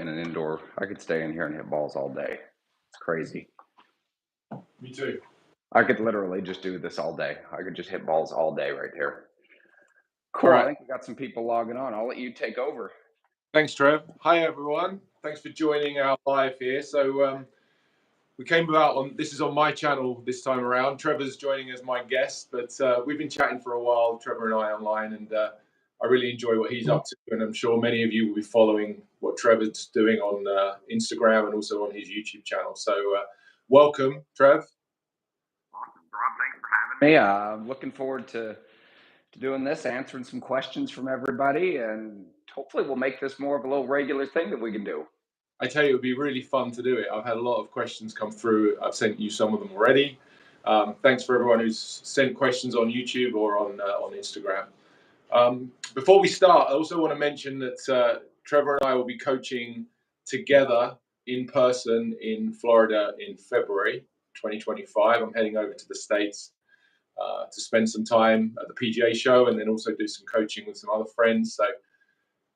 in an indoor. I could stay in here and hit balls all day. It's crazy. Me too. I could literally just do this all day. I could just hit balls all day right here. Cool. All right. I think we got some people logging on. I'll let you take over. Thanks, Trev. Hi, everyone. Thanks for joining our live here. So we came about on, this is on my channel this time around. Trevor's joining as my guest, but we've been chatting for a while, Trevor and I, online, and I really enjoy what he's up to. And I'm sure many of you will be following what Trevor's doing on Instagram and also on his YouTube channel. So welcome, Trev. Awesome, Rob. Thanks for having me. I'm looking forward to doing this, answering some questions from everybody, and hopefully we'll make this more of a little regular thing that we can do. I tell you, it would be really fun to do it. I've had a lot of questions come through. I've sent you some of them already. Thanks for everyone who's sent questions on YouTube or on Instagram. Before we start, I also want to mention that Trevor and I will be coaching together in person in Florida in February 2025. I'm heading over to the States to spend some time at the PGA show and then also do some coaching with some other friends. So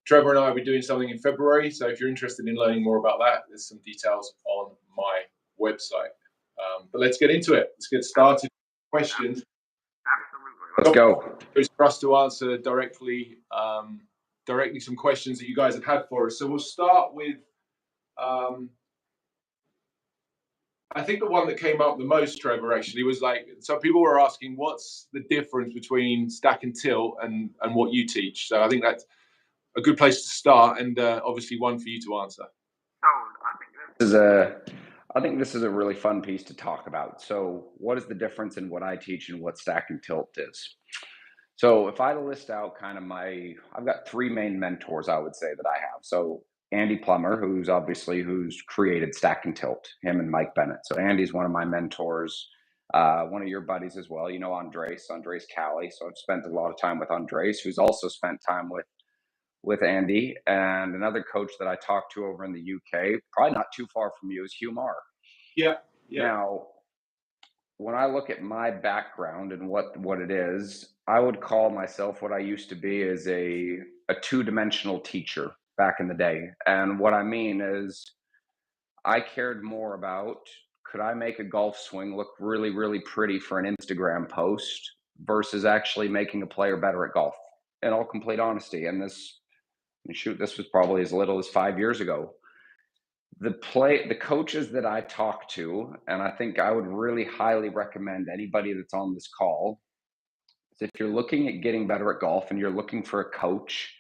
Trevor and I will be doing something in February. So if you're interested in learning more about that, there's some details on my website. But let's get into it. Let's get started. Questions. Absolutely. Let's go. It's for us to answer directly some questions that you guys have had for us. So we'll start with, I think the one that came up the most, Trevor, actually was like, so people were asking, what's the difference between stack and tilt and what you teach? So I think that's a good place to start, and obviously one for you to answer. I think this is a really fun piece to talk about. So what is the difference in what I teach and what stack and tilt is? So if I list out kind of I've got three main mentors, I would say, that I have. So Andy Plummer, who's created stack and tilt, him and Mike Bennett. So Andy's one of my mentors, one of your buddies as well. You know, Andres Cali. So I've spent a lot of time with Andres, who's also spent time with Andy, and another coach that I talked to over in the UK, probably not too far from you, is Hugh Marr. Yeah. Now, when I look at my background and what it is, I would call myself, what I used to be is a two-dimensional teacher back in the day. And what I mean is I cared more about, could I make a golf swing look really, really pretty for an Instagram post versus actually making a player better at golf, in all complete honesty. And this was probably as little as 5 years ago. The coaches that I talk to, and I think I would really highly recommend anybody that's on this call, is if you're looking at getting better at golf and you're looking for a coach,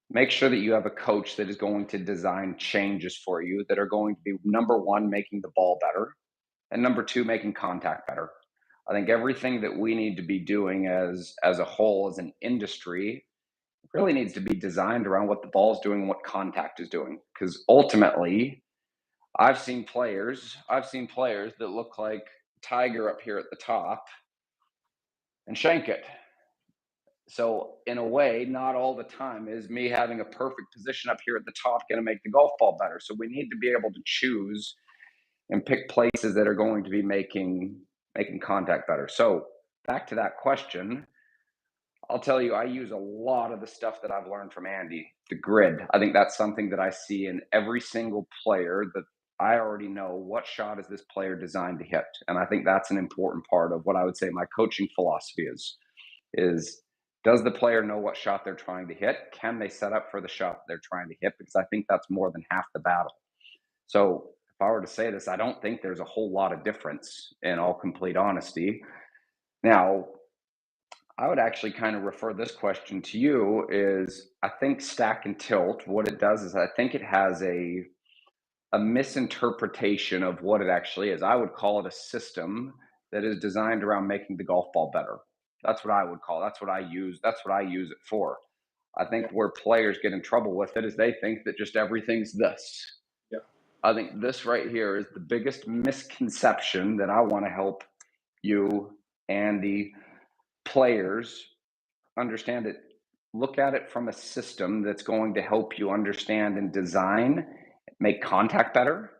make sure that you have a coach that is going to design changes for you that are going to be, number one, making the ball better, and number two, making contact better. I think everything that we need to be doing as a whole, as an industry, really needs to be designed around what the ball is doing and what contact is doing. Because ultimately, I've seen players that look like Tiger up here at the top and shank it. So in a way, not all the time is me having a perfect position up here at the top going to make the golf ball better. So we need to be able to choose and pick places that are going to be making contact better. So back to that question, I'll tell you, I use a lot of the stuff that I've learned from Andy, the grid. I think that's something that I see in every single player, that I already know what shot is this player designed to hit. And I think that's an important part of what I would say my coaching philosophy is does the player know what shot they're trying to hit? Can they set up for the shot they're trying to hit? Because I think that's more than half the battle. So if I were to say this, I don't think there's a whole lot of difference, in all complete honesty. Now, I would actually kind of refer this question to you. Is I think stack and tilt, what it does is I think it has a misinterpretation of what it actually is. I would call it a system that is designed around making the golf ball better. That's what I would call it. That's what I use it for. I think where players get in trouble with it is they think that just everything's this. Yeah. I think this right here is the biggest misconception that I want to help you, Andy, players understand it. Look at it from a system that's going to help you understand and design, make contact better,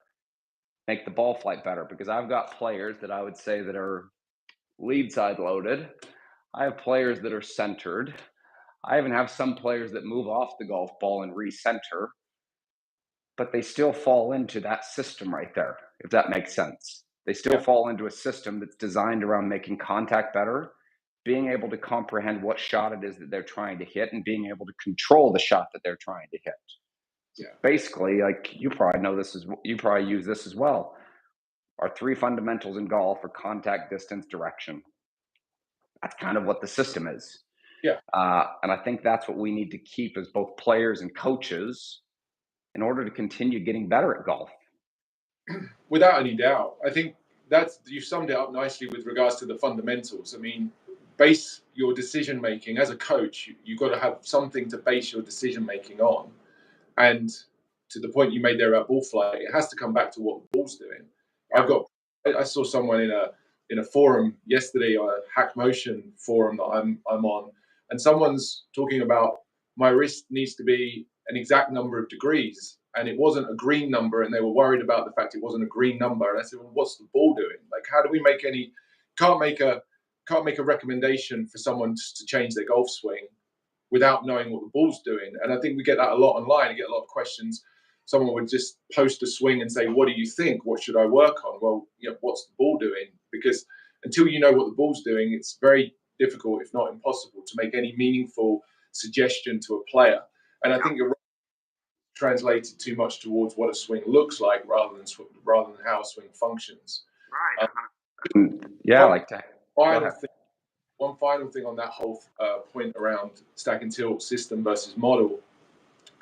make the ball flight better. Because I've got players that I would say that are lead side loaded. I have players that are centered. I even have some players that move off the golf ball and recenter. but they still fall into that system right there, if that makes sense. They still Yeah. fall into a system that's designed around making contact better, being able to comprehend what shot it is that they're trying to hit, and being able to control the shot that they're trying to hit. Yeah. Basically, like you probably know this is you probably use this as well. Our three fundamentals in golf are contact, distance, direction. That's kind of what the system is. Yeah. And I think that's what we need to keep as both players and coaches in order to continue getting better at golf. Without any doubt. I think that's you summed it up nicely with regards to the fundamentals. I mean, base your decision making as a coach. You've got to have something to base your decision making on. And to the point you made there about ball flight, it has to come back to what the ball's doing. I saw someone in a forum yesterday, a Hack Motion forum that I'm on, and someone's talking about my wrist needs to be an exact number of degrees, and it wasn't a green number, and they were worried about the fact it wasn't a green number. And I said, well, what's the ball doing? Like, how do we make any? Can't make a recommendation for someone to change their golf swing without knowing what the ball's doing. And I think we get that a lot online. I get a lot of questions. Someone would just post a swing and say, what do you think? What should I work on? Well, what's the ball doing? Because until you know what the ball's doing, it's very difficult, if not impossible, to make any meaningful suggestion to a player. And I think you're translated too much towards what a swing looks like rather than how a swing functions. Right. Yeah, like that. One final thing on that whole point around stack and tilt system versus model.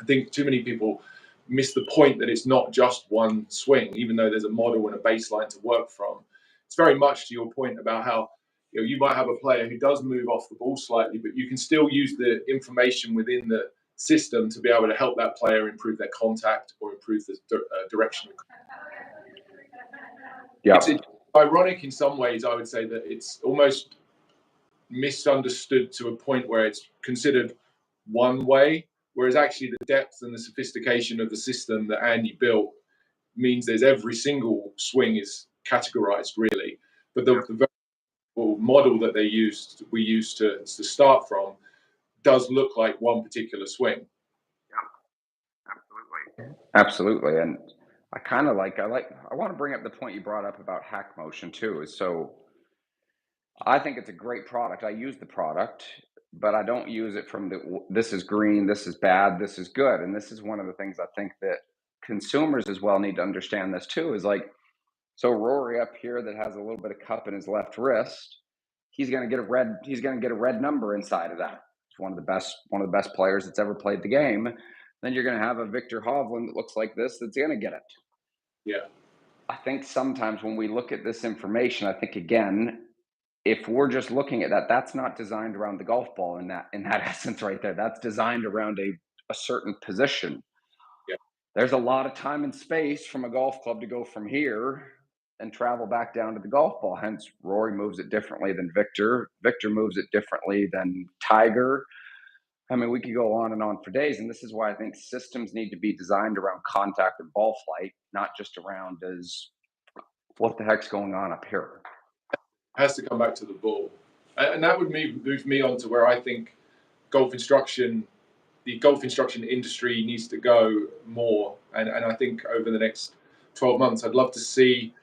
I think too many people miss the point that it's not just one swing, even though there's a model and a baseline to work from. It's very much to your point about how you might have a player who does move off the ball slightly, but you can still use the information within the system to be able to help that player improve their contact or improve the direction. Yeah. It's ironic in some ways. I would say that it's almost misunderstood to a point where it's considered one way, whereas actually the depth and the sophistication of the system that Andy built means there's every single swing is categorized really, but the model that we used to start from does look like one particular swing. Absolutely. And I want to bring up the point you brought up about Hack Motion too. So I think it's a great product. I use the product, but I don't use it from this is green, this is bad, this is good. And this is one of the things I think that consumers as well need to understand this too, is like, so Rory up here that has a little bit of cup in his left wrist, he's going to get a red number inside of that. He's one of the best players that's ever played the game. Then you're going to have a Victor Hovland that looks like this that's going to get it. Yeah. I think sometimes when we look at this information, I think again, if we're just looking at that, that's not designed around the golf ball in that essence right there. That's designed around a certain position. Yeah. There's a lot of time and space from a golf club to go from here and travel back down to the golf ball. Hence, Rory moves it differently than Victor. Victor moves it differently than Tiger. I mean, we could go on and on for days. And this is why I think systems need to be designed around contact and ball flight, not just around what the heck's going on up here. Has to come back to the ball. And that would move me on to where I think the golf instruction industry needs to go more. And I think over the next 12 months, I'd love to see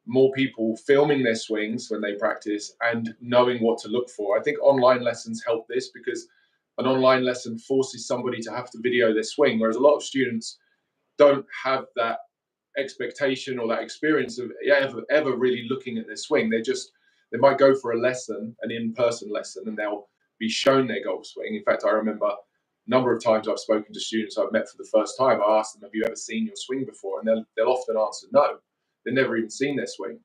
more people filming their swings when they practice and knowing what to look for. I think online lessons help this because an online lesson forces somebody to have to video their swing, whereas a lot of students don't have that expectation or that experience of ever really looking at their swing. They might go for a lesson, an in-person lesson, and they'll be shown their golf swing. In fact, I remember a number of times I've spoken to students I've met for the first time. I asked them, have you ever seen your swing before? And they'll often answer no. They've never even seen their swing.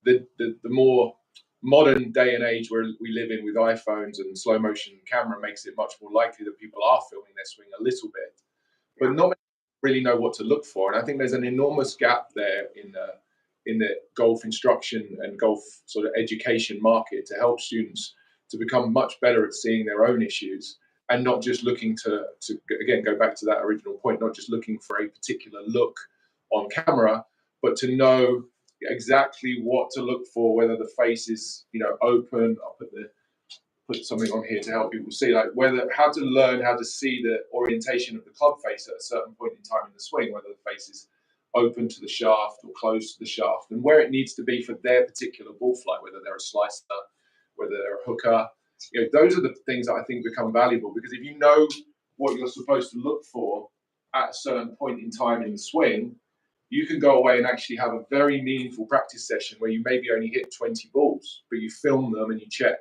The more modern day and age where we live in with iPhones and slow motion camera makes it much more likely that people are filming their swing a little bit. But not many really know what to look for. And I think there's an enormous gap there in the golf instruction and golf sort of education market to help students to become much better at seeing their own issues and not just looking to again, go back to that original point, not just looking for a particular look on camera, but to know exactly what to look for, whether the face is, open up at put something on here to help people see, like how to learn how to see the orientation of the club face at a certain point in time in the swing, whether the face is open to the shaft or close to the shaft, and where it needs to be for their particular ball flight, whether they're a slicer, whether they're a hooker. Those are the things that I think become valuable, because if you know what you're supposed to look for at a certain point in time in the swing, you can go away and actually have a very meaningful practice session where you maybe only hit 20 balls, but you film them and you check,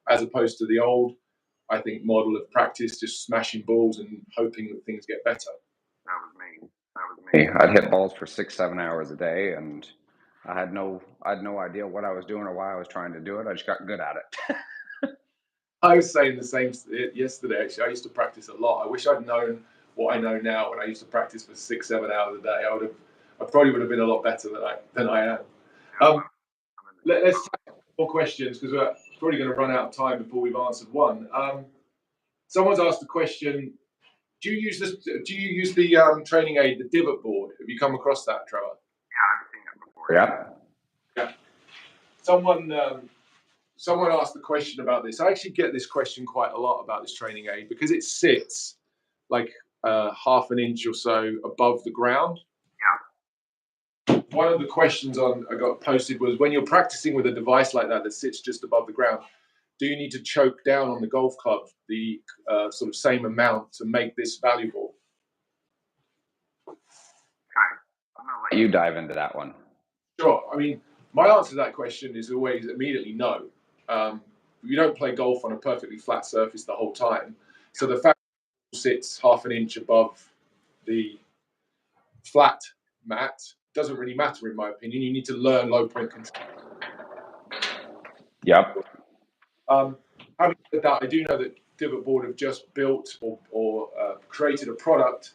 as opposed to the old, I think, model of practice, just smashing balls and hoping that things get better. That was me. That was me. I'd hit balls for 6, 7 hours a day, and I had no idea what I was doing or why I was trying to do it. I just got good at it. I was saying the same yesterday, actually. I used to practice a lot. I wish I'd known what I know now when I used to practice for 6, 7 hours a day. I probably would have been a lot better than I am. Let's take more questions, because we're probably going to run out of time before we've answered one. Someone's asked a question. Do you use the training aid, the divot board? Have you come across that, Trevor? Yeah, I've seen it before. Yeah. Someone asked the question about this. I actually get this question quite a lot about this training aid, because it sits like half an inch or so above the ground. Yeah. One of the questions I got posted was, when you're practicing with a device like that sits just above the ground, do you need to choke down on the golf club the sort of same amount to make this valuable? Okay. I'm going to let you dive into that one. Sure. I mean, my answer to that question is always immediately no. You don't play golf on a perfectly flat surface the whole time. So the fact that it sits half an inch above the flat mat doesn't really matter, in my opinion. You need to learn low point control. Yep. Having said that, I do know that Divot Board have just built or created a product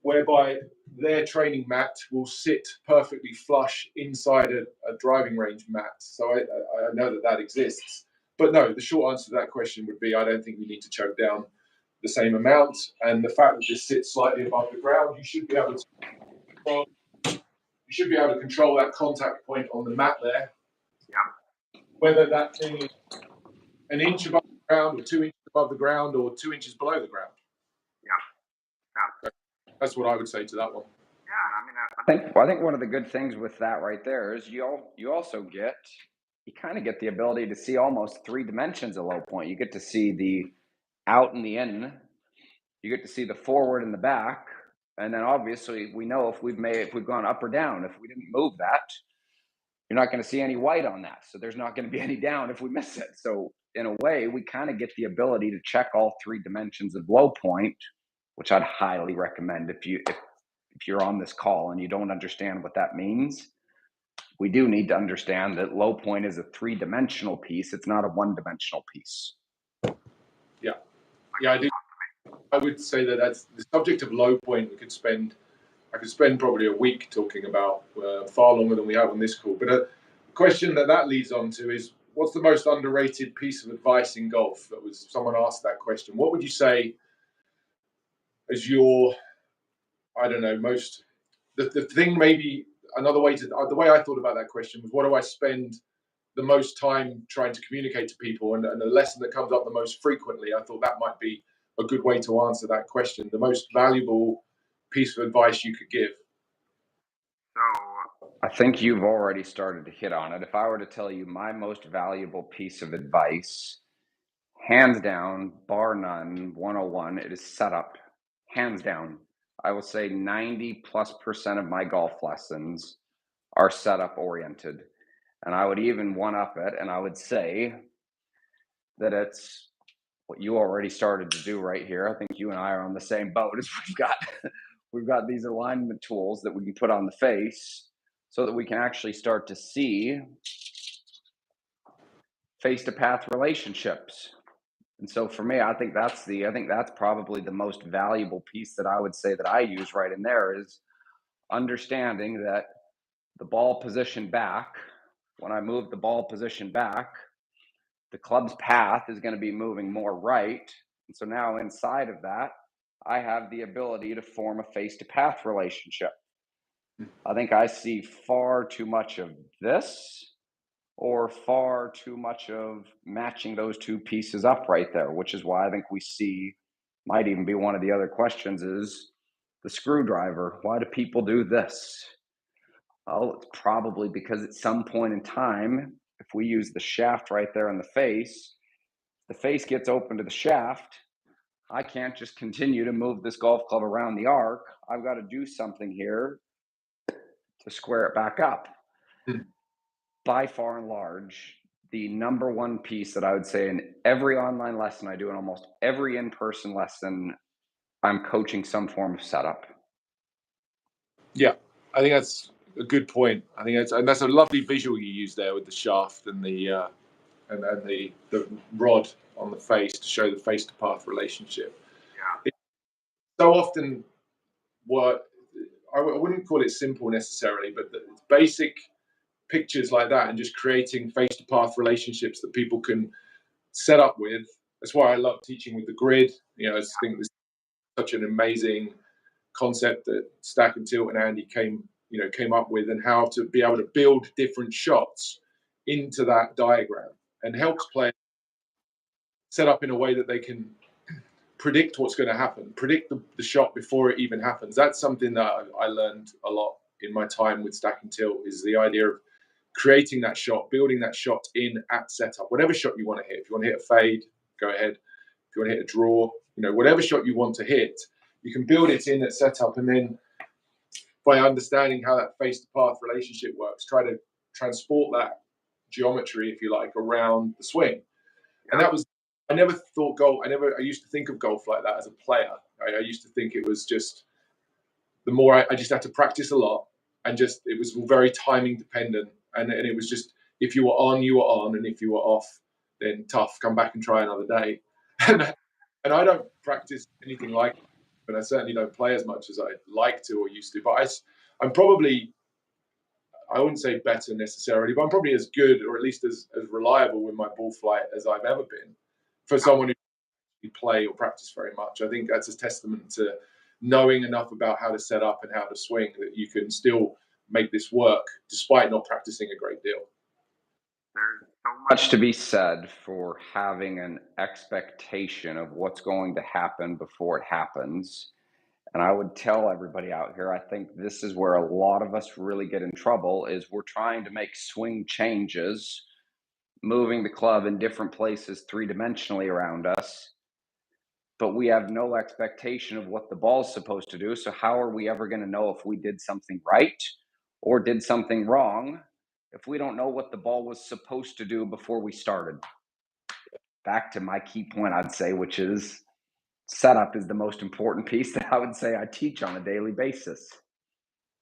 whereby their training mat will sit perfectly flush inside a driving range mat. So I know that exists. But no, the short answer to that question would be, I don't think you need to choke down the same amount. And the fact that this sits slightly above the ground, you should be able to control that contact point on the mat there. Yeah. Whether that thing is an inch above the ground, or 2 inches above the ground, or 2 inches below the ground. Yeah. That's what I would say to that one. Yeah, I mean, I think one of the good things with that right there is you kind of get the ability to see almost 3 dimensions of low point. You get to see the out and the in. You get to see the forward and the back. And then obviously we know if we've gone up or down. If we didn't move that, you're not going to see any white on that. So there's not going to be any down if we miss it. So in a way, we kind of get the ability to check all 3 dimensions of low point, which I'd highly recommend if you're on this call and you don't understand what that means. We do need to understand that low point is a 3-dimensional piece. It's not a 1-dimensional piece. Yeah, I do. I would say that's the subject of low point. I could spend probably a week talking about, far longer than we have on this call. But a question that leads on to is, what's the most underrated piece of advice in golf? Someone asked that question. What would you say as your, I don't know, the thing, maybe another way the way I thought about that question was, what do I spend the most time trying to communicate to people? And the lesson that comes up the most frequently, I thought that might be a good way to answer that question. The most valuable piece of advice you could give. So I think you've already started to hit on it. If I were to tell you my most valuable piece of advice, hands down, bar none, 101, it is setup. Hands down. I will say 90+% of my golf lessons are setup oriented. And I would even one up it, and I would say that it's what you already started to do right here. I think you and I are on the same boat. Is we've got these alignment tools that we can put on the face so that we can actually start to see face to path relationships. And so for me, I think that's probably the most valuable piece that I would say that I use right in there, is understanding that the ball position back, when I move the ball position back, the club's path is going to be moving more right. And so now inside of that, I have the ability to form a face to path relationship. I think I see far too much of this or far too much of matching those two pieces up right there, which is why I think we see, might even be one of the other questions, is the screwdriver. Why do people do this? Well, it's probably because at some point in time, if we use the shaft right there in the face gets open to the shaft. I can't just continue to move this golf club around the arc. I've got to do something here to square it back up. By far and large, the number one piece that I would say in every online lesson I do, and almost every in-person lesson, I'm coaching some form of setup. Yeah, I think that's a good point. I think that's a lovely visual you use there with the shaft and the rod on the face to show the face to path relationship. Yeah. So often, what I wouldn't call it simple necessarily, but the basic pictures like that and just creating face to path relationships that people can set up with. That's why I love teaching with the grid. I think this is such an amazing concept that Stack and Tilt and Andy came up with, and how to be able to build different shots into that diagram and helps players set up in a way that they can predict what's going to happen, predict the shot before it even happens. That's something that I learned a lot in my time with Stack and Tilt, is the idea of creating that shot, building that shot in at setup. Whatever shot you want to hit. If you want to hit a fade, go ahead. If you want to hit a draw, whatever shot you want to hit, you can build it in at setup, and then by understanding how that face to path relationship works, try to transport that geometry, if you like, around the swing. And that was, I never thought golf, I used to think of golf like that as a player. I used to think it was just, the more I just had to practice a lot, and just, it was very timing dependent. And it was just, if you were on, you were on. And if you were off, then tough, come back and try another day. And I don't practice anything like it, but I certainly don't play as much as I'd like to or used to. But I'm probably, I wouldn't say better necessarily, but I'm probably as good, or at least as reliable with my ball flight as I've ever been for someone who play or practice very much. I think that's a testament to knowing enough about how to set up and how to swing that you can still make this work despite not practicing a great deal. There's so much to be said for having an expectation of what's going to happen before it happens. And I would tell everybody out here, I think this is where a lot of us really get in trouble, is we're trying to make swing changes, moving the club in different places three-dimensionally around us, but we have no expectation of what the ball's supposed to do. So how are we ever going to know if we did something right or did something wrong if we don't know what the ball was supposed to do before we started? Back to my key point, I'd say, which is setup is the most important piece that I would say I teach on a daily basis.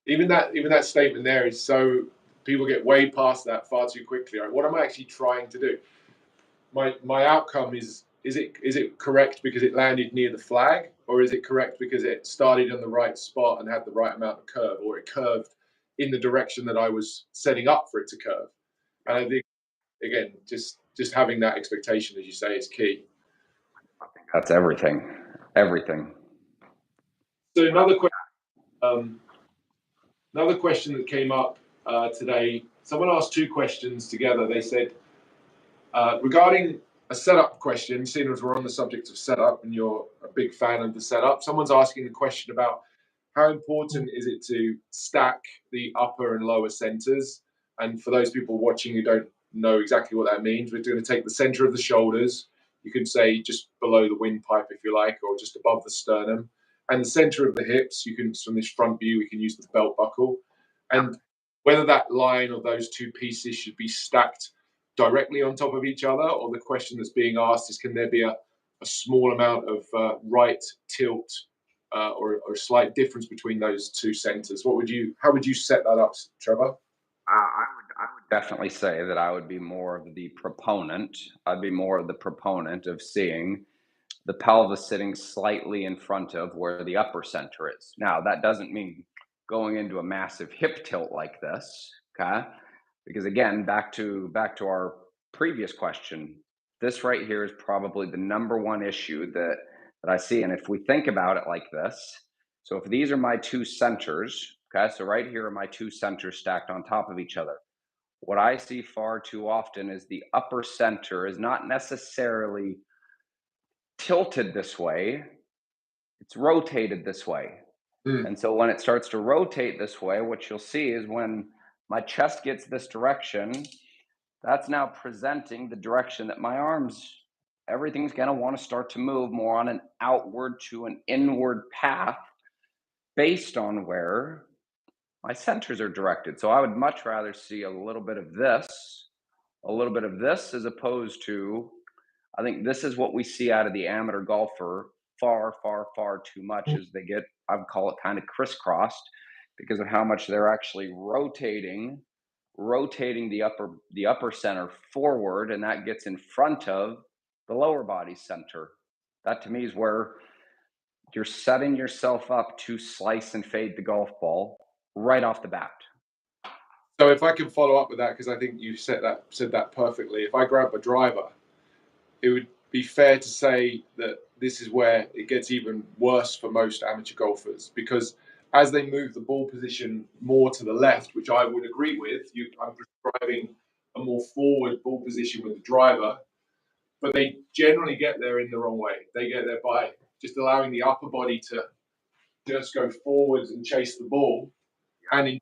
Even that statement there is so, people get way past that far too quickly. Right? What am I actually trying to do? My outcome is it correct because it landed near the flag, or is it correct because it started in the right spot and had the right amount of curve, or it curved in the direction that I was setting up for it to curve? And I think, again, just having that expectation, as you say, is key. That's everything. Everything. So another question that came up today. Someone asked two questions together. They said, regarding a setup question, seeing as we're on the subject of setup and you're a big fan of the setup, someone's asking the question about how important is it to stack the upper and lower centers? And for those people watching who don't know exactly what that means, we're going to take the center of the shoulders. You can say just below the windpipe, if you like, or just above the sternum. And the center of the hips, you can, from this front view, we can use the belt buckle. And whether that line or those two pieces should be stacked directly on top of each other, or the question that's being asked is, can there be a small amount of right tilt or a slight difference between those two centers? How would you set that up, Trevor? I would definitely say that I would be more of the proponent. I'd be more of the proponent of seeing the pelvis sitting slightly in front of where the upper center is. Now, that doesn't mean going into a massive hip tilt like this, okay? Because again, back to our previous question, this right here is probably the number one issue that I see. And if we think about it like this, so if these are my two centers, okay, so right here are my two centers stacked on top of each other. What I see far too often is the upper center is not necessarily tilted this way, it's rotated this way. Mm. And so when it starts to rotate this way, what you'll see is when my chest gets this direction, that's now presenting the direction that my arms, everything's going to want to start to move more on an outward to an inward path based on where my centers are directed. So I would much rather see a little bit of this, as opposed to, I think this is what we see out of the amateur golfer far, far, far too much as they get, I would call it kind of crisscrossed because of how much they're actually rotating the upper center forward, and that gets in front of the lower body center. That to me is where you're setting yourself up to slice and fade the golf ball right off the bat. So if I can follow up with that, because I think you said that perfectly. If I grab a driver, it would be fair to say that this is where it gets even worse for most amateur golfers, because as they move the ball position more to the left, which I would agree with, I'm prescribing a more forward ball position with the driver, but they generally get there in the wrong way. They get there by just allowing the upper body to just go forwards and chase the ball, and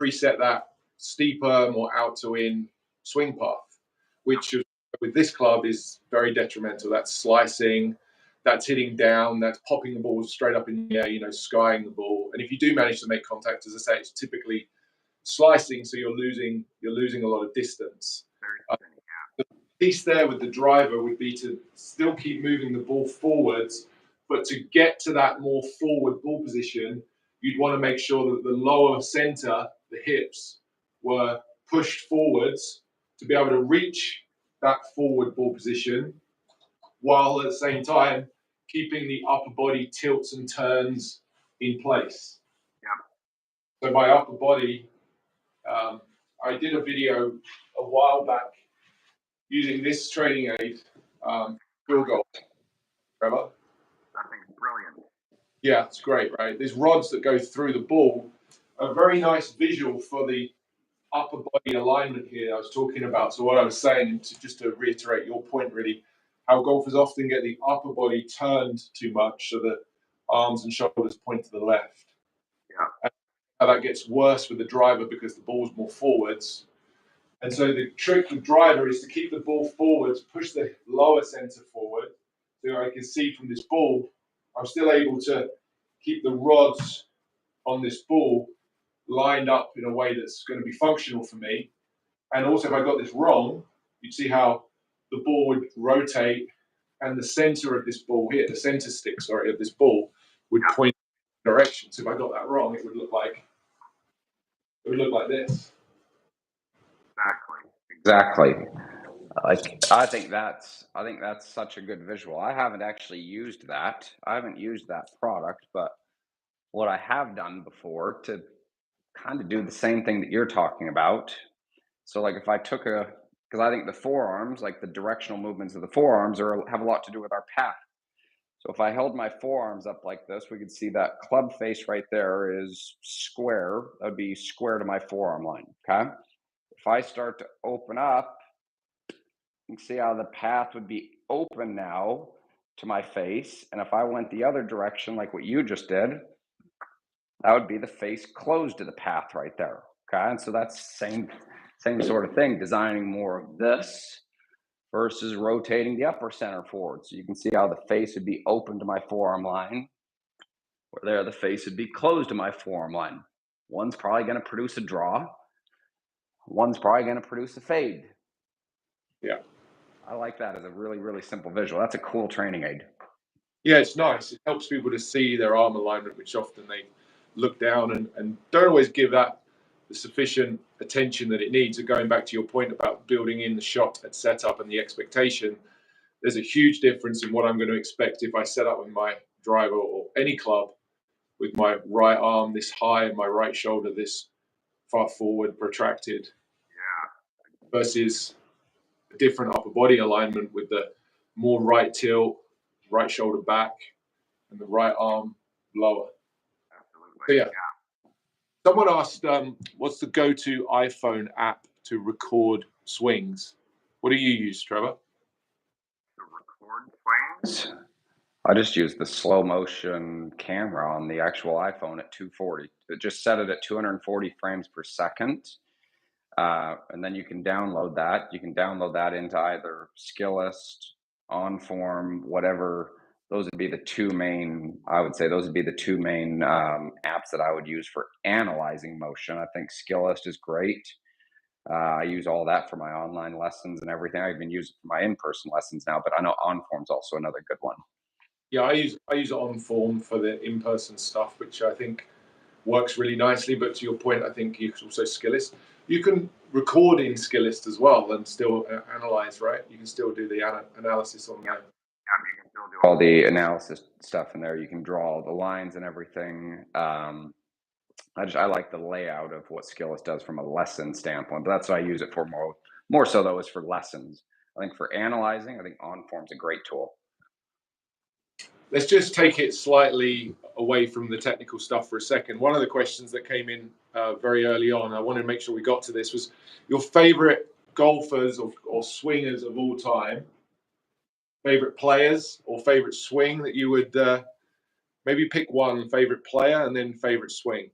preset that steeper, more out to in swing path, which with this club is very detrimental. That's slicing, that's hitting down, that's popping the ball straight up in the air, skying the ball. And if you do manage to make contact, as I say, it's typically slicing, so you're losing a lot of distance. The piece there with the driver would be to still keep moving the ball forwards, but to get to that more forward ball position, you'd want to make sure that the lower center, the hips, were pushed forwards to be able to reach that forward ball position, while at the same time keeping the upper body tilts and turns in place. Yeah. So my upper body, I did a video a while back using this training aid, field goal. Trevor? I think it's brilliant. Yeah, it's great, right? These rods that go through the ball, a very nice visual for the upper body alignment here I was talking about. So what I was saying, just to reiterate your point really, how golfers often get the upper body turned too much so that arms and shoulders point to the left. Yeah. And how that gets worse with the driver because the ball's more forwards. And so the trick with driver is to keep the ball forwards, push the lower center forward. So I can see from this ball, I'm still able to keep the rods on this ball lined up in a way that's going to be functional for me. And also, if I got this wrong, you'd see how the ball would rotate and the center of this ball here, the center stick, sorry, of this ball would point in direction. So if I got that wrong, it would look like this. Exactly. I think that's such a good visual. I haven't actually used that. I haven't used that product, but what I have done before to kind of do the same thing that you're talking about. So like if I took because I think the forearms, like the directional movements of the forearms have a lot to do with our path. So if I held my forearms up like this, we could see that club face right there is square. That would be square to my forearm line. Okay. If I start to open up, you can see how the path would be open now to my face. And if I went the other direction, like what you just did, that would be the face closed to the path right there. Okay. And so that's same sort of thing, designing more of this versus rotating the upper center forward. So you can see how the face would be open to my forearm line, where there the face would be closed to my forearm line. One's probably going to produce a draw. One's probably going to produce a fade. Yeah. I like that as a really, really simple visual. That's a cool training aid. Yeah, it's nice. It helps people to see their arm alignment, which often they look down and don't always give that the sufficient attention that it needs. So going back to your point about building in the shot at setup and the expectation, there's a huge difference in what I'm going to expect if I set up with my driver or any club with my right arm this high and my right shoulder this far forward protracted. Yeah. Versus a different upper body alignment with the more right tilt, right shoulder back, and the right arm lower. Absolutely. So yeah. Someone asked, what's the go-to iPhone app to record swings? What do you use, Trevor? To record swings? I just use the slow motion camera on the actual iPhone at 240. It just set it at 240 frames per second. And then you can download that. You can download that into either Skillist, OnForm, whatever. Those would be the two main, I would say, those would be the two main apps that I would use for analyzing motion. I think Skillist is great. I use all that for my online lessons and everything. I even use it for my in-person lessons now, but I know OnForm's also another good one. Yeah, I use OnForm for the in-person stuff, which I think works really nicely. But to your point, I think you can also Skillist. You can record in Skillist as well and still analyze, right? You can still do the analysis on that. Yeah, you can still do all the analysis stuff in there. You can draw all the lines and everything. I like the layout of what Skillist does from a lesson standpoint, but that's what I use it for more so though is for lessons. I think for analyzing, I think OnForm's a great tool. Let's just take it slightly away from the technical stuff for a second. One of the questions that came in very early on, I wanted to make sure we got to this, was your favorite golfers or swingers of all time, favorite players or favorite swing that you would maybe pick one favorite player and then favorite swing.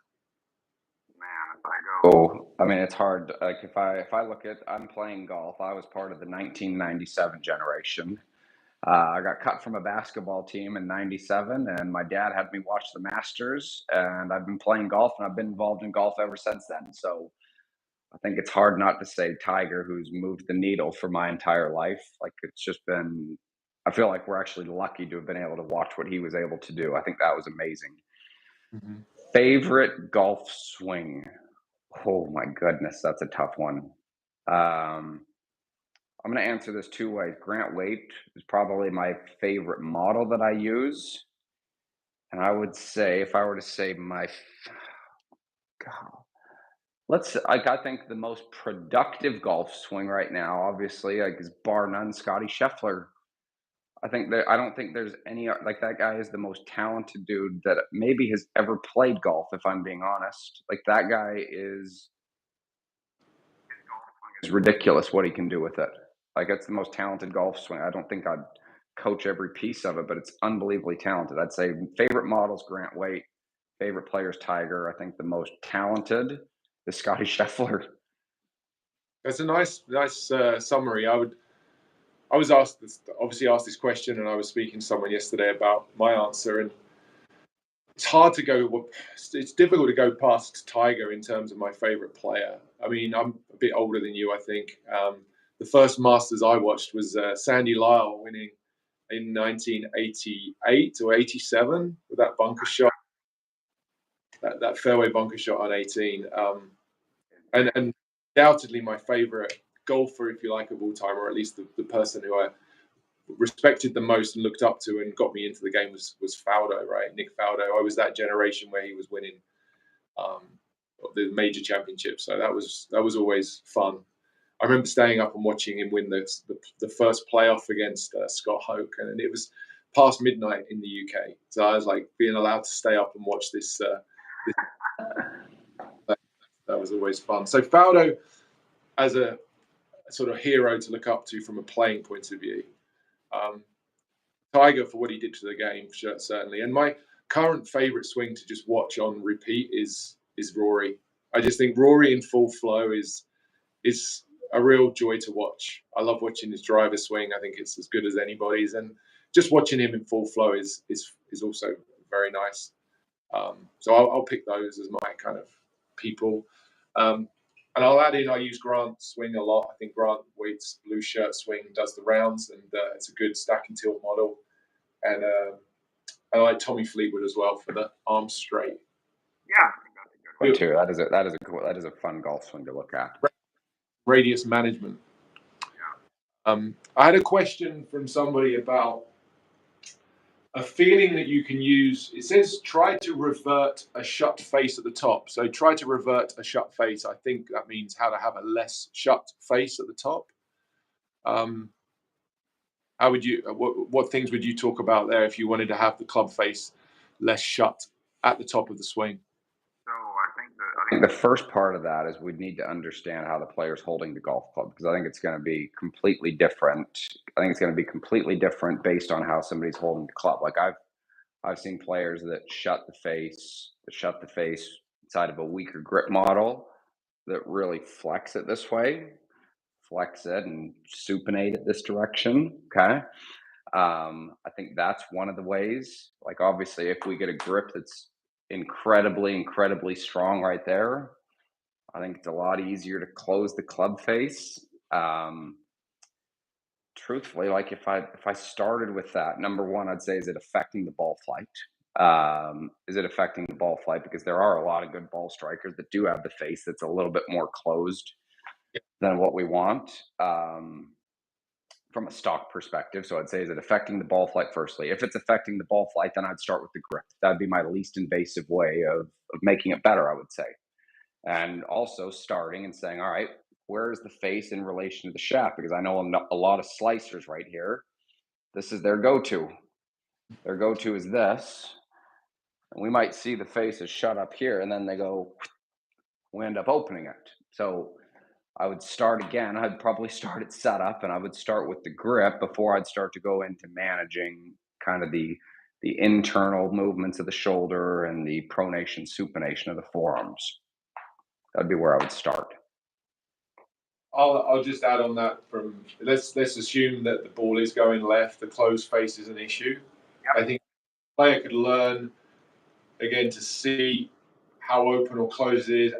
Man, if I go, I mean, it's hard. Like if I look at, I'm playing golf. I was part of the 1997 generation. I got cut from a basketball team in '97, and my dad had me watch the Masters. And I've been playing golf, and I've been involved in golf ever since then. So I think it's hard not to say Tiger, who's moved the needle for my entire life. Like it's just been, I feel like we're actually lucky to have been able to watch what he was able to do. I think that was amazing. Mm-hmm. Favorite golf swing? Oh my goodness, that's a tough one. I'm going to answer this two ways. Grant Waite is probably my favorite model that I use. And I would say, if I were to say I think the most productive golf swing right now, obviously, like is bar none, Scotty Scheffler. I don't think there's any, like that guy is the most talented dude that maybe has ever played golf, if I'm being honest. Like that guy is ridiculous what he can do with it. Like it's the most talented golf swing. I don't think I'd coach every piece of it, but it's unbelievably talented. I'd say favorite models, Grant Waite. Favorite players, Tiger. I think the most talented is Scotty Scheffler. That's a nice summary. I was asked this question, and I was speaking to someone yesterday about my answer, and it's hard to go. It's difficult to go past Tiger in terms of my favorite player. I mean, I'm a bit older than you, I think. The first Masters I watched was Sandy Lyle winning in 1988 or 87 with that bunker shot, that fairway bunker shot on 18. And undoubtedly my favorite golfer, if you like, of all time, or at least the person who I respected the most and looked up to and got me into the game was Faldo, right? Nick Faldo. I was that generation where he was winning the major championships, so that was always fun. I remember staying up and watching him win the first playoff against Scott Hoke, and it was past midnight in the UK. So I was like being allowed to stay up and watch this. That was always fun. So Faldo as a sort of hero to look up to from a playing point of view. Tiger for what he did to the game, certainly. And my current favorite swing to just watch on repeat is Rory. I just think Rory in full flow is a real joy to watch. I love watching his driver swing. I think it's as good as anybody's, and just watching him in full flow is also very nice. So I'll pick those as my kind of people. And I'll add in, I use Grant's swing a lot. I think Grant Waite's blue shirt swing does the rounds, and it's a good stack and tilt model. And I like Tommy Fleetwood as well for the arms straight. Yeah, I think that's a good one too. That is a fun golf swing to look at. Radius management. Yeah. I had a question from somebody about a feeling that you can use. It says try to revert a shut face at the top. So try to revert a shut face. I think that means how to have a less shut face at the top. How would you? What things would you talk about there if you wanted to have the club face less shut at the top of the swing? So I think that I think the first part of that is we'd need to understand how the player's holding the golf club because I think it's going to be completely different. I think it's going to be completely different based on how somebody's holding the club. Like I've seen players that shut the face inside of a weaker grip model that really flex it this way, flex it and supinate it this direction. Okay. I think that's one of the ways. Like obviously, if we get a grip that's incredibly strong right there, I think it's a lot easier to close the club face. Um, Truthfully, like if I started with that, number one, I'd say, is it affecting the ball flight? Is it affecting the ball flight? Because there are a lot of good ball strikers that do have the face that's a little bit more closed than what we want from a stock perspective. So I'd say, is it affecting the ball flight firstly? If it's affecting the ball flight, then I'd start with the grip. That'd be my least invasive way of making it better, I would say. And also starting and saying, all right, where is the face in relation to the shaft? Because I know a lot of slicers right here. This is their go-to. Their go-to is this. And we might see the face is shut up here, and then they go, we end up opening it. So I would start again. I'd probably start at setup, and I would start with the grip before I'd start to go into managing kind of the internal movements of the shoulder and the pronation, supination of the forearms. That'd be where I would start. I'll just add on that from let's assume that the ball is going left, the closed face is an issue. Yep. I think the player could learn again to see how open or closed it is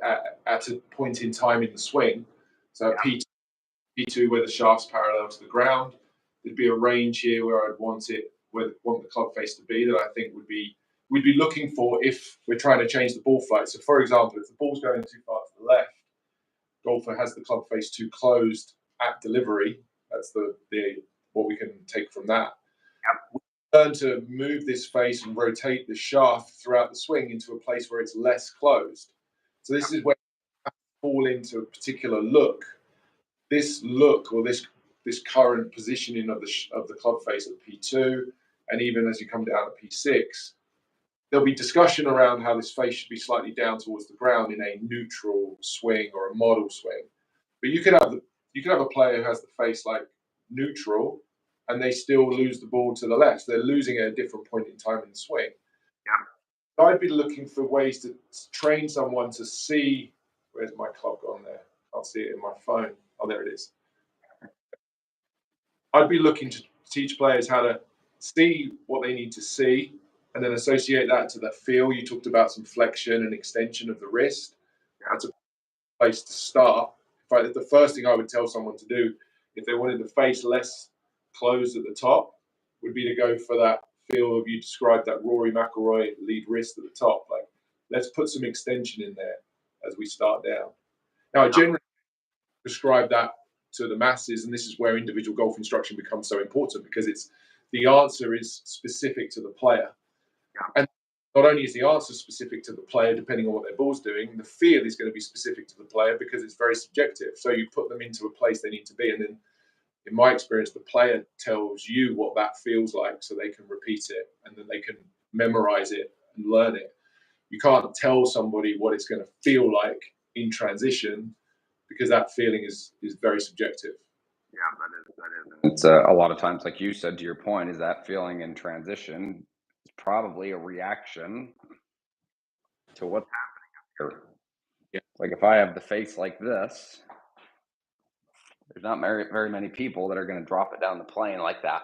at a point in time in the swing. So at P2 where the shaft's parallel to the ground, there'd be a range here where I'd want the club face to be that I think we'd be looking for if we're trying to change the ball flight. So for example, if the ball's going too far to the left, golfer has the club face too closed at delivery. That's the what we can take from that. Yep. We learn to move this face and rotate the shaft throughout the swing into a place where it's less closed. So this is where you fall into a particular look. This look or this current positioning of the club face at P2, and even as you come down to P6, there'll be discussion around how this face should be slightly down towards the ground in a neutral swing or a model swing. But you could have a player who has the face like neutral, and they still lose the ball to the left. They're losing at a different point in time in the swing. Yeah. So I'd be looking for ways to train someone to see. Where's my club gone there? I'll see it in my phone. Oh, there it is. I'd be looking to teach players how to see what they need to see and then associate that to the feel. You talked about some flexion and extension of the wrist. That's a place to start. In fact, the first thing I would tell someone to do if they wanted the face less closed at the top would be to go for that feel of, you described that Rory McIlroy lead wrist at the top. Like, let's put some extension in there as we start down. Now, I generally prescribe that to the masses, and this is where individual golf instruction becomes so important, because the answer is specific to the player. And not only is the answer specific to the player, depending on what their ball's doing, the feel is going to be specific to the player because it's very subjective. So you put them into a place they need to be, and then, in my experience, the player tells you what that feels like so they can repeat it, and then they can memorize it and learn it. You can't tell somebody what it's going to feel like in transition, because that feeling is very subjective. Yeah, that is. It's a lot of times, like you said, to your point, is that feeling in transition is probably a reaction to what's happening up here. Yeah. Like if I have the face like this, there's not very many people that are going to drop it down the plane like that.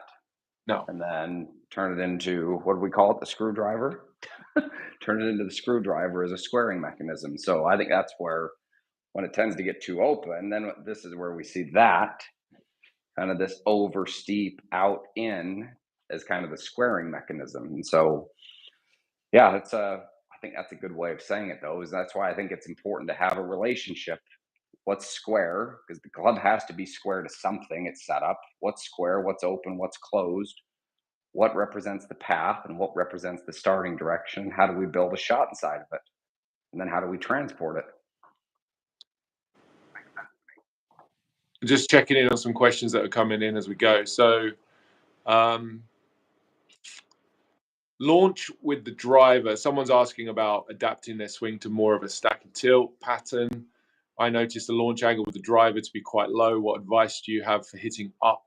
No. And then turn it into, what do we call it? The screwdriver? Turn it into the screwdriver as a squaring mechanism. So I think that's where, when it tends to get too open, then this is where we see that kind of this over steep out in as kind of the squaring mechanism. And so, yeah, I think that's a good way of saying it, though, is that's why I think it's important to have a relationship. What's square? Because the club has to be square to something it's set up. What's square? What's open? What's closed? What represents the path and what represents the starting direction? How do we build a shot inside of it? And then how do we transport it? Just checking in on some questions that are coming in as we go. So, launch with the driver. Someone's asking about adapting their swing to more of a stack of tilt, pattern. I noticed the launch angle with the driver to be quite low. What advice do you have for hitting up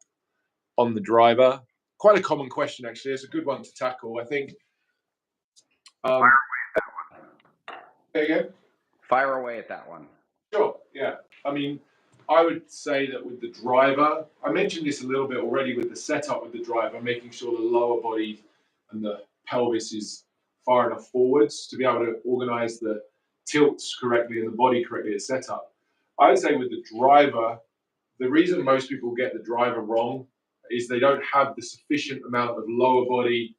on the driver? Quite a common question, actually. It's a good one to tackle. I think. Again? Fire away at that one. Sure. Yeah. I mean, I would say that with the driver, I mentioned this a little bit already with the setup with the driver, making sure the lower body and the pelvis is far enough forwards to be able to organize the tilts correctly and the body correctly at setup. I would say with the driver, the reason most people get the driver wrong is they don't have the sufficient amount of lower body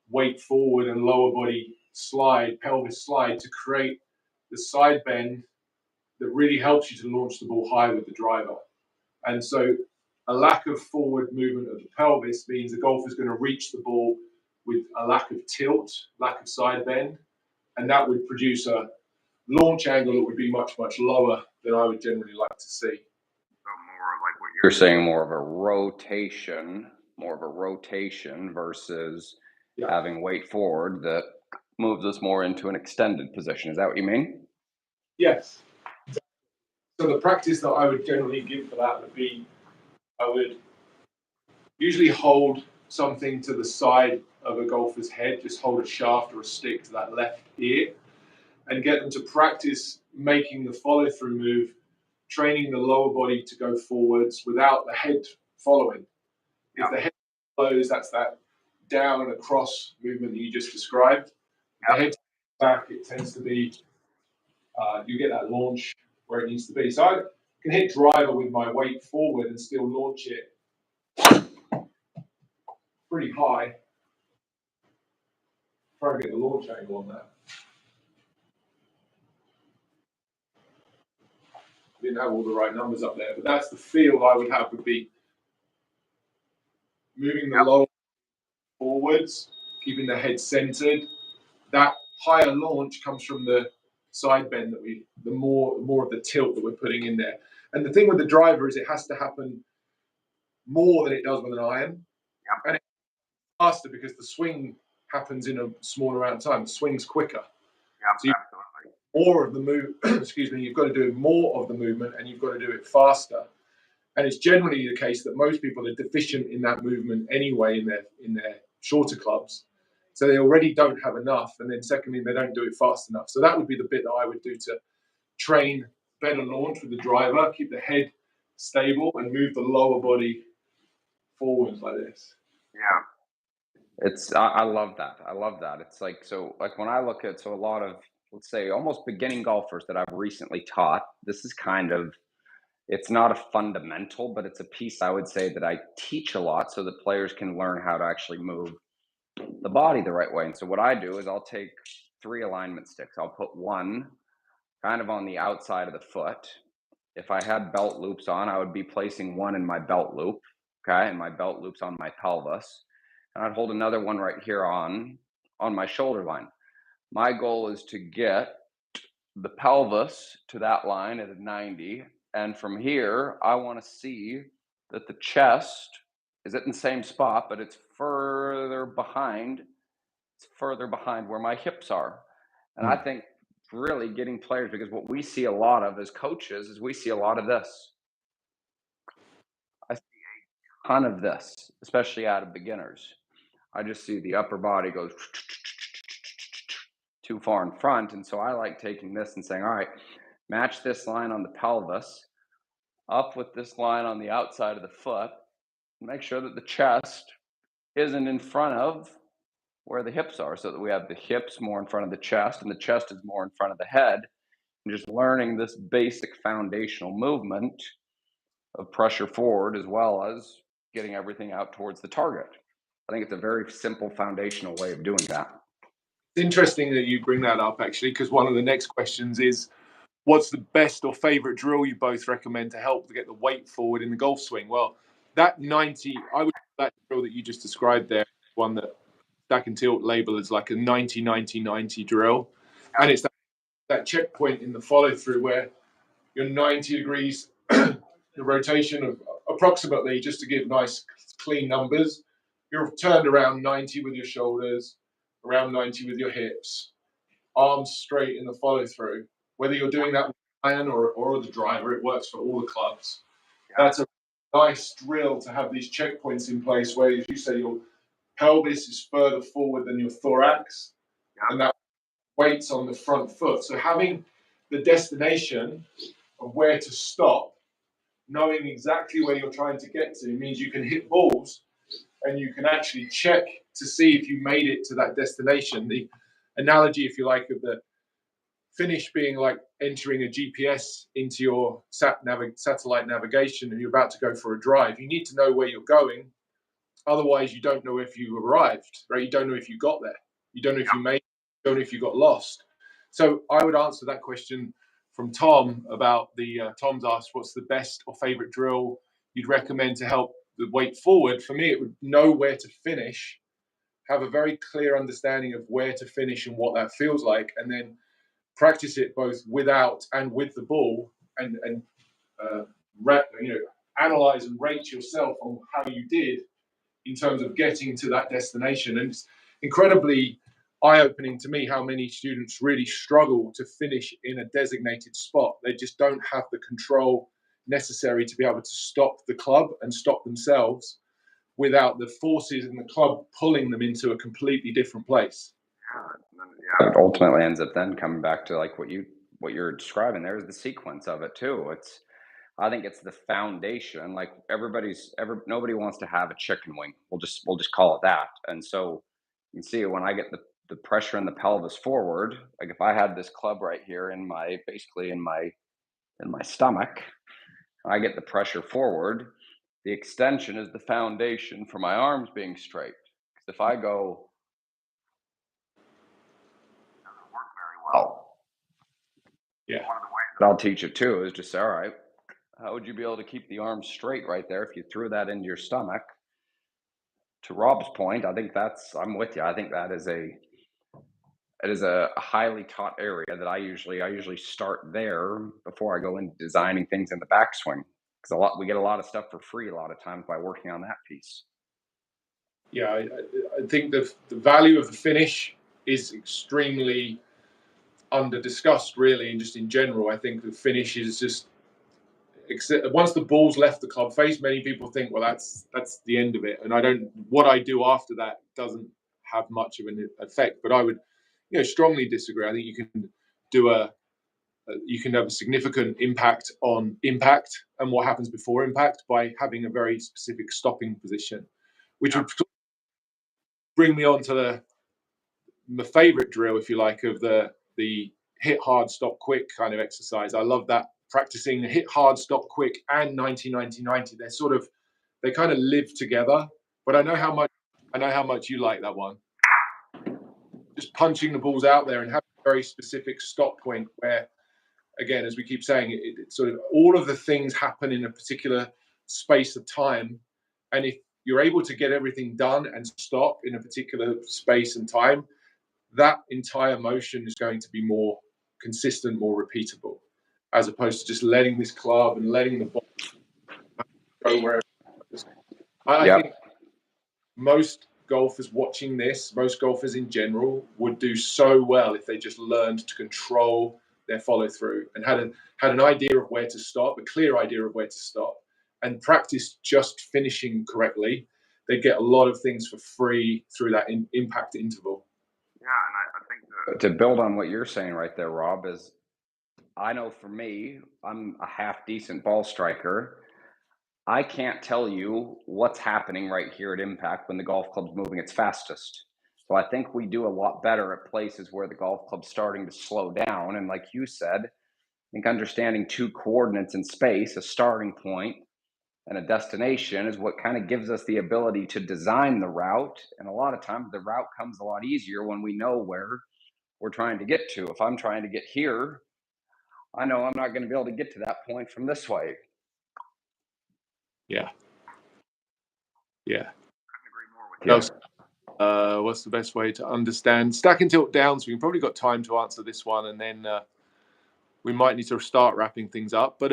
weight forward and lower body slide, pelvis slide to create the side bend that really helps you to launch the ball high with the driver. And so a lack of forward movement of the pelvis means the golfer is going to reach the ball with a lack of tilt, lack of side bend, and that would produce a launch angle that would be much, much lower than I would generally like to see. So more like what you're saying, more of a rotation versus having weight forward that moves us more into an extended position. Is that what you mean? Yes. So the practice that I would generally give for that would be, I would usually hold something to the side of a golfer's head, just hold a shaft or a stick to that left ear, and get them to practice making the follow-through move, training the lower body to go forwards without the head following. Yeah. If the head follows, that's that down and across movement that you just described. Yeah. The head back, it tends to be, you get that launch where it needs to be. So I can hit driver with my weight forward and still launch it pretty high. Try and get the launch angle on that. Didn't have all the right numbers up there, but that's the feel I would have, would be moving the lower forwards, keeping the head centered. That higher launch comes from the side bend that the more of the tilt that we're putting in there. And the thing with the driver is it has to happen more than it does with an iron. Yep. And it's faster because the swing happens in a smaller amount of time. The swing's quicker. Yeah, so more of the move, excuse me, you've got to do more of the movement and you've got to do it faster. And it's generally the case that most people are deficient in that movement anyway in their shorter clubs. So they already don't have enough. And then secondly, they don't do it fast enough. So that would be the bit that I would do to train better launch with the driver, keep the head stable and move the lower body forwards like this. Yeah. I love that. I love that. It's like, so like when I look at, so a lot of, let's say almost beginning golfers that I've recently taught, this is kind of, it's not a fundamental, but it's a piece I would say that I teach a lot so that players can learn how to actually move the body the right way. And so what I do is I'll take 3 alignment sticks. I'll put one kind of on the outside of the foot. If I had belt loops on, I would be placing one in my belt loop, okay, and my belt loop's on my pelvis. And I'd hold another one right here on my shoulder line. My goal is to get the pelvis to that line at a 90. And from here, I want to see that the chest is at the same spot, but it's further behind. It's further behind where my hips are. And I think really getting players, because what we see a lot of as coaches is we see a lot of this. I see a ton of this, especially out of beginners. I just see the upper body goes too far in front. And so I like taking this and saying, all right, match this line on the pelvis up with this line on the outside of the foot. Make sure that the chest isn't in front of where the hips are, so that we have the hips more in front of the chest and the chest is more in front of the head. And just learning this basic foundational movement of pressure forward as well as getting everything out towards the target. I think it's a very simple foundational way of doing that. It's interesting that you bring that up, actually, because one of the next questions is, what's the best or favorite drill you both recommend to help to get the weight forward in the golf swing? Well, that 90, I would that drill that you just described there, one that Stack and Tilt label as like a 90-90-90 drill. And it's that checkpoint in the follow through where you're 90 degrees, the rotation of approximately, just to give nice clean numbers, you're turned around 90 with your shoulders, around 90 with your hips, arms straight in the follow through. whether you're doing that with iron or the driver, it works for all the clubs. That's a nice drill to have these checkpoints in place where, as you say, your pelvis is further forward than your thorax, and that weight's on the front foot. So having the destination of where to stop, knowing exactly where you're trying to get to, means you can hit balls and you can actually check to see if you made it to that destination. The analogy, if you like, of the finish being like entering a GPS into your satellite navigation and you're about to go for a drive. You need to know where you're going. Otherwise, you don't know if you arrived, right? You don't know if you got there. You don't know if you made it. You don't know if you got lost. So I would answer that question from Tom about Tom's asked, what's the best or favorite drill you'd recommend to help the weight forward? For me, it would know where to finish, have a very clear understanding of where to finish and what that feels like, and then practice it both without and with the ball, and analyze and rate yourself on how you did in terms of getting to that destination. And it's incredibly eye-opening to me how many students really struggle to finish in a designated spot. They just don't have the control necessary to be able to stop the club and stop themselves without the forces in the club pulling them into a completely different place. It ultimately ends up then coming back to like what you're describing. There's the sequence of it too. I think it's the foundation. Like nobody wants to have a chicken wing. We'll just call it that. And so you can see when I get the pressure in the pelvis forward, like if I had this club right here in my stomach, I get the pressure forward. The extension is the foundation for my arms being straight. Because if I go, it doesn't work very well. Yeah. One of the ways that I'll teach it too is just say, all right, how would you be able to keep the arms straight right there if you threw that into your stomach? To Rob's point, I'm with you. I think that is a highly taught area that I usually start there before I go into designing things in the backswing. Because we get a lot of stuff for free a lot of times by working on that piece. Yeah, I think the value of the finish is extremely under discussed, really, and just in general. I think the finish is just once the ball's left the club face, many people think, well, that's the end of it, and what I do after that doesn't have much of an effect. But I would, strongly disagree. I think you can have a significant impact on impact and what happens before impact by having a very specific stopping position, which would bring me on to my favorite drill, if you like, of the hit hard, stop quick kind of exercise. I love that, practicing hit hard, stop quick and 90-90-90. They kind of live together. But I know how much you like that one. Just punching the balls out there and having a very specific stop point where, again, as we keep saying, it sort of all of the things happen in a particular space of time. And if you're able to get everything done and stop in a particular space and time, that entire motion is going to be more consistent, more repeatable, as opposed to just letting this club and letting the ball go wherever. I think most golfers watching this, most golfers in general, would do so well if they just learned to control their follow through and had an idea of where to stop, a clear idea of where to stop, and practice just finishing correctly. They get a lot of things for free through that impact interval. Yeah, and I think to build on what you're saying right there, Rob, is I know for me, I'm a half decent ball striker. I can't tell you what's happening right here at impact when the golf club's moving its fastest. So I think we do a lot better at places where the golf club's starting to slow down. And like you said, I think understanding two coordinates in space, a starting point and a destination, is what kind of gives us the ability to design the route. And a lot of times the route comes a lot easier when we know where we're trying to get to. If I'm trying to get here, I know I'm not going to be able to get to that point from this way. Yeah. Yeah. Couldn't agree more with you. What's the best way to understand stack and tilt downswing? We've probably got time to answer this one, and then we might need to start wrapping things up. But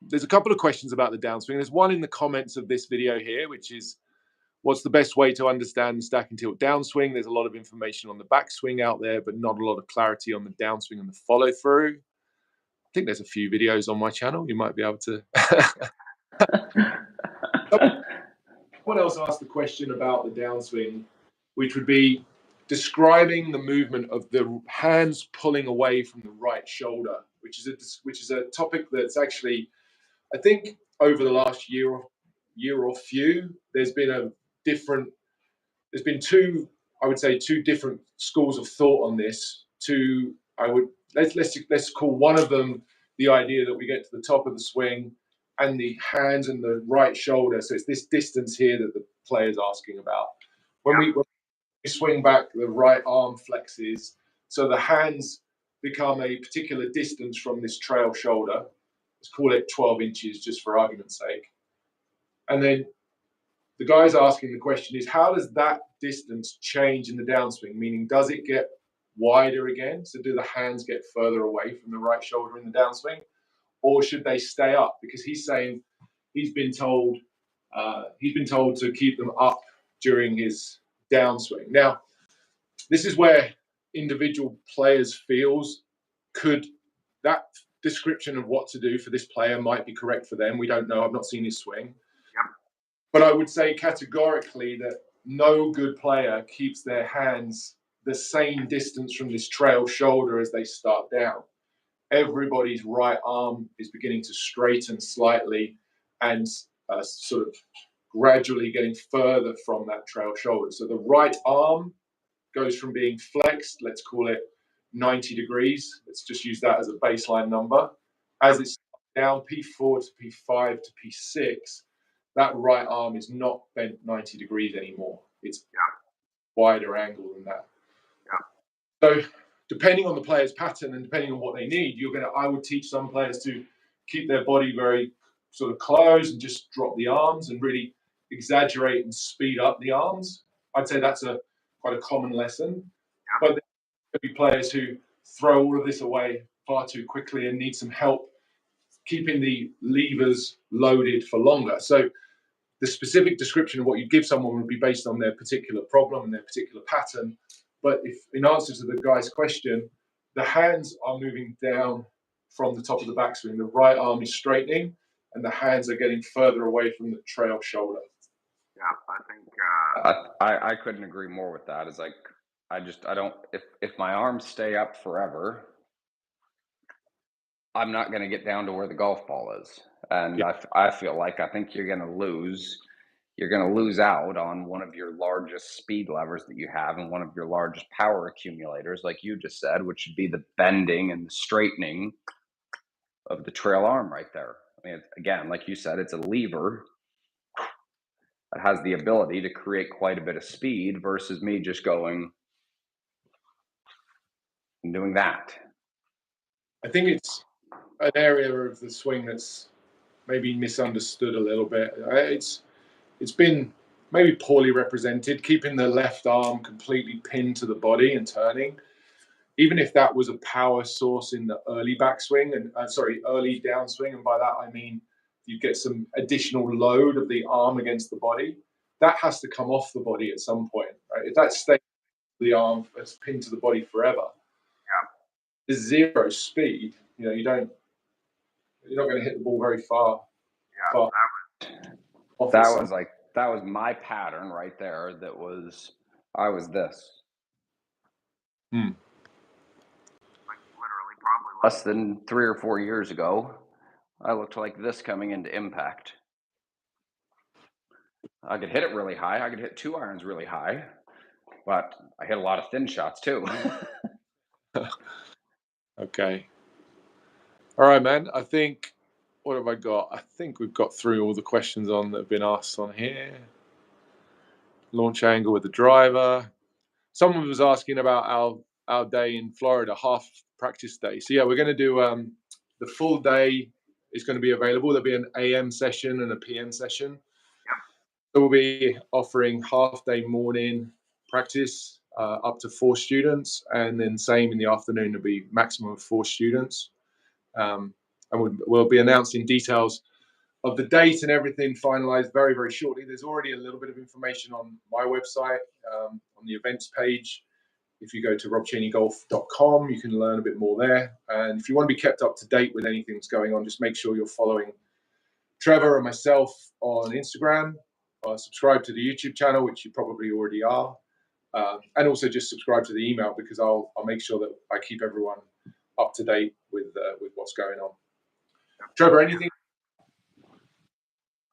there's a couple of questions about the downswing. There's one in the comments of this video here, which is, what's the best way to understand the stack and tilt downswing? There's a lot of information on the backswing out there, but not a lot of clarity on the downswing and the follow through. think there's a few videos on my channel. You might be able to. Someone else asked the question about the downswing, which would be describing the movement of the hands pulling away from the right shoulder, which is a topic that's actually, I think, over the last year or few, there's been two, I would say, two different schools of thought on this. Let's call one of them the idea that we get to the top of the swing and the hands and the right shoulder. So it's this distance here that the player's asking about. When we swing back, the right arm flexes, so the hands become a particular distance from this trail shoulder. Let's call it 12 inches just for argument's sake. And then the guy's asking the question is, how does that distance change in the downswing? Meaning, does it get wider again? So do the hands get further away from the right shoulder in the downswing? Or should they stay up? Because he's saying he's been told to keep them up during his downswing. Now, this is where individual players feels that description of what to do for this player might be correct for them. We don't know. I've not seen his swing. Yep. But I would say categorically that no good player keeps their hands the same distance from this trail shoulder as they start down. Everybody's right arm is beginning to straighten slightly and sort of gradually getting further from that trail shoulder. So the right arm goes from being flexed, let's call it 90 degrees. Let's just use that as a baseline number. As it's down P4 to P5 to P6, that right arm is not bent 90 degrees anymore. It's wider angle than that. So depending on the player's pattern and depending on what they need, I would teach some players to keep their body very sort of close and just drop the arms and really exaggerate and speed up the arms. I'd say that's quite a common lesson. But there could be players who throw all of this away far too quickly and need some help keeping the levers loaded for longer. So the specific description of what you give someone would be based on their particular problem and their particular pattern. But if, in answer to the guy's question, the hands are moving down from the top of the backswing, the right arm is straightening, and the hands are getting further away from the trail shoulder. Yeah, I think I couldn't agree more with that. It's like I don't, if my arms stay up forever, I'm not going to get down to where the golf ball is, and I feel like I think you're going to lose. You're going to lose out on one of your largest speed levers that you have and one of your largest power accumulators, like you just said, which would be the bending and the straightening of the trail arm right there. I mean, again, like you said, it's a lever that has the ability to create quite a bit of speed versus me just going and doing that. I think it's an area of the swing that's maybe misunderstood a little bit. It's been maybe poorly represented, keeping the left arm completely pinned to the body and turning. Even if that was a power source in the early backswing and early downswing, and by that I mean you get some additional load of the arm against the body, that has to come off the body at some point, right? If that stays the arm that's pinned to the body forever, there's zero speed. You're not going to hit the ball very far. That was my pattern right there. I was this. Like literally, probably less than 3 or 4 years ago, I looked like this coming into impact. I could hit it really high. I could hit 2 irons really high, but I hit a lot of thin shots too. Okay. All right, man. What have I got? I think we've got through all the questions that have been asked on here. Launch angle with the driver. Someone was asking about our day in Florida, half practice day. So yeah, we're going to do the full day is going to be available. There'll be an AM session and a PM session. So we'll be offering half day morning practice up to 4 students, and then same in the afternoon. There'll be maximum of 4 students. And we'll be announcing details of the date and everything finalized very, very shortly. There's already a little bit of information on my website, on the events page. If you go to robcheneygolf.com, you can learn a bit more there. And if you want to be kept up to date with anything that's going on, just make sure you're following Trevor and myself on Instagram. Subscribe to the YouTube channel, which you probably already are. And also just subscribe to the email, because I'll make sure that I keep everyone up to date with what's going on. Trevor, anything?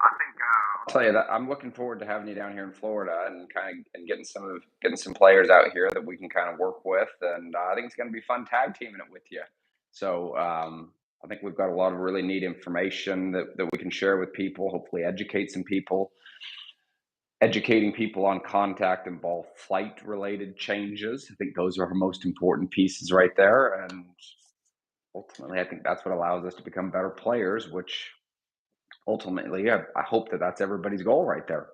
I think I'll tell you that I'm looking forward to having you down here in Florida and getting some players out here that we can kind of work with, and I think it's going to be fun tag teaming it with you. So I think we've got a lot of really neat information that we can share with people. Hopefully, educating people on contact and ball flight related changes. I think those are our most important pieces right there, and ultimately, I think that's what allows us to become better players, which ultimately, I hope that's everybody's goal right there.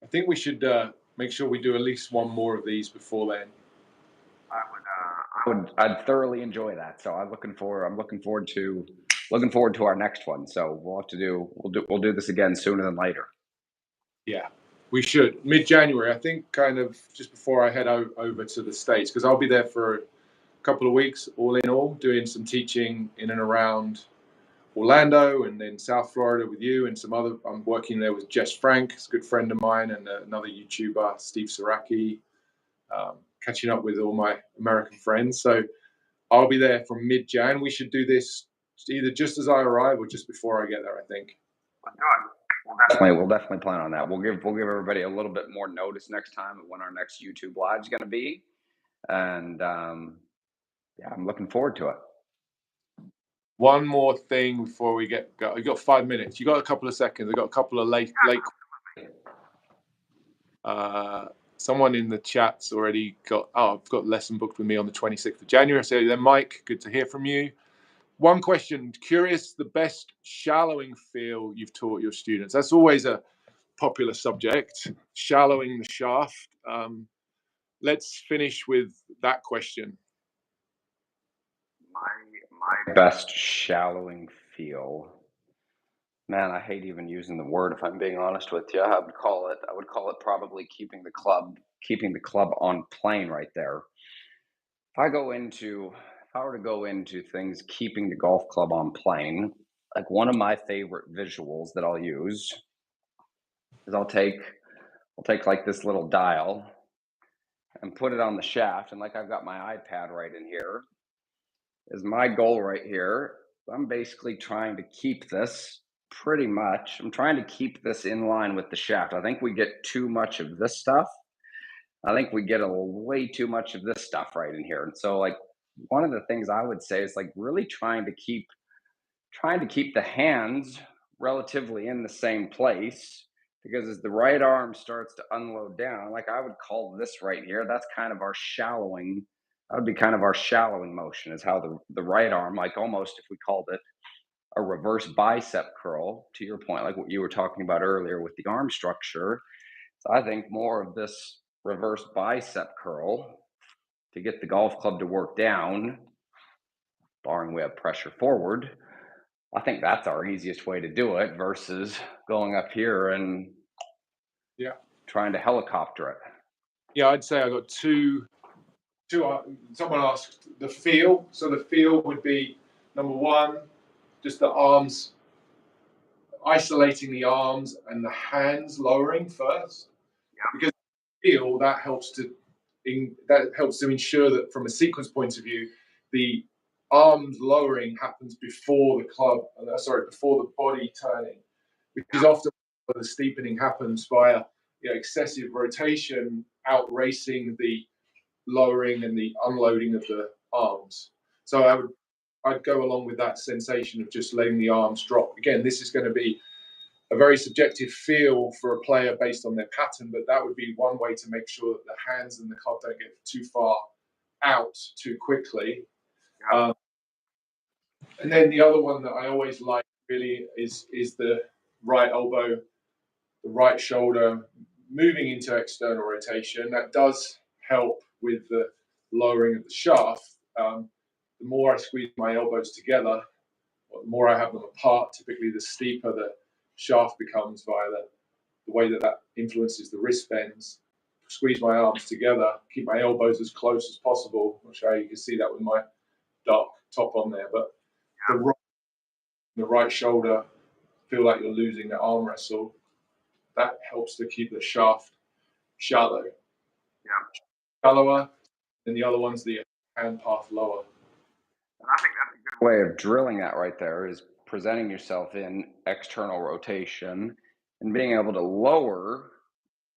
I think we should make sure we do at least one more of these before then. I'd thoroughly enjoy that. So I'm looking forward to our next one. So we'll do this again sooner than later. Yeah, we should. Mid-January, I think, kind of just before I head over to the States, because I'll be there for a couple of weeks, all in all, doing some teaching in and around Orlando and then South Florida with you and some other. I'm working there with Jess Frank, who's a good friend of mine, and another YouTuber, Steve Saraki, catching up with all my American friends. So I'll be there from mid-Jan. We should do this either just as I arrive or just before I get there, I think. We'll definitely plan on that. We'll give everybody a little bit more notice next time of when our next YouTube live is going to be, and yeah, I'm looking forward to it. One more thing before we go. You got 5 minutes. You got a couple of seconds. I got a couple of late. Someone in the chat's already got. Oh, I've got a lesson booked with me on the 26th of January. So then, Mike, good to hear from you. One question. Curious, the best shallowing feel you've taught your students. That's always a popular subject. Shallowing the shaft. Let's finish with that question. My best shallowing feel, man, I hate even using the word, if I'm being honest with you. I would call it probably keeping the club on plane right there. If I were to go into things keeping the golf club on plane, like one of my favorite visuals that I'll use is I'll take like this little dial and put it on the shaft, and like I've got my iPad right in here, is my goal right here. I'm basically trying to keep this I'm trying to keep this in line with the shaft. I think we get too much of this stuff. I think we get way too much of this stuff right in here. And so like one of the things I would say is like really trying to keep the hands relatively in the same place, because as the right arm starts to unload down, like I would call this right here, that's kind of our shallowing. That would be kind of our shallowing motion, is how the right arm, like almost if we called it a reverse bicep curl, to your point, like what you were talking about earlier with the arm structure. So I think more of this reverse bicep curl to get the golf club to work down, barring we have pressure forward. I think that's our easiest way to do it versus going up here and trying to helicopter it. Yeah, I'd say I got two. Someone asked the feel. So the feel would be number one, just the arms, isolating the arms and the hands lowering first, because feel that helps to ensure that from a sequence point of view, the arms lowering happens before the body turning, because often the steepening happens via excessive rotation outracing the lowering and the unloading of the arms. So I'd go along with that sensation of just letting the arms drop. Again, this is going to be a very subjective feel for a player based on their pattern, but that would be one way to make sure that the hands and the club don't get too far out too quickly. And then the other one that I always like really is the right elbow, the right shoulder moving into external rotation. That does help with the lowering of the shaft. The more I squeeze my elbows together, or the more I have them apart, typically the steeper the shaft becomes via the way that influences the wrist bends. squeeze my arms together, keep my elbows as close as possible. I'll show you. You can see that with my dark top on there. But the right shoulder, feel like you're losing the arm wrestle. That helps to keep the shaft shallow. Shallower, and the other one's the hand path lower. And I think that's a good way of drilling that right there, is presenting yourself in external rotation and being able to lower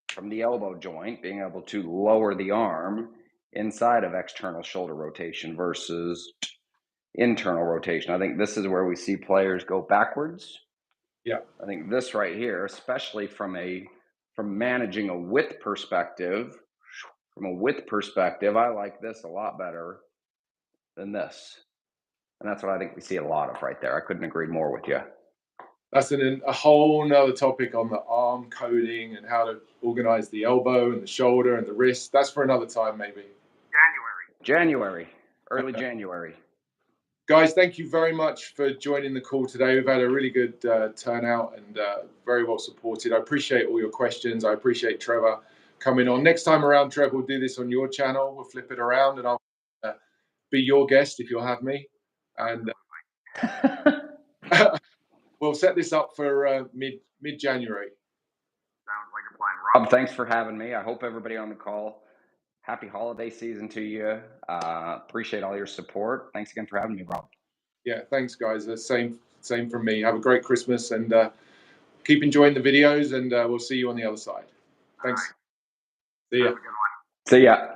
from the elbow joint, being able to lower the arm inside of external shoulder rotation versus internal rotation. I think this is where we see players go backwards. Yeah. I think this right here, especially from managing a width perspective, I like this a lot better than this. And that's what I think we see a lot of right there. I couldn't agree more with you. That's a whole nother topic on the arm coding and how to organize the elbow and the shoulder and the wrist. That's for another time, maybe. Early January. Guys, thank you very much for joining the call today. We've had a really good turnout and very well supported. I appreciate all your questions. I appreciate Trevor coming on. Next time around, Trevor, we'll do this on your channel. We'll flip it around and I'll be your guest if you'll have me. And we'll set this up for mid-January. Sounds like a plan, Rob. Thanks for having me. I hope everybody on the call, happy holiday season to you. Appreciate all your support. Thanks again for having me, Rob. Yeah, thanks, guys. Same from me. Have a great Christmas and keep enjoying the videos, and we'll see you on the other side. Thanks. Right. See ya. See ya.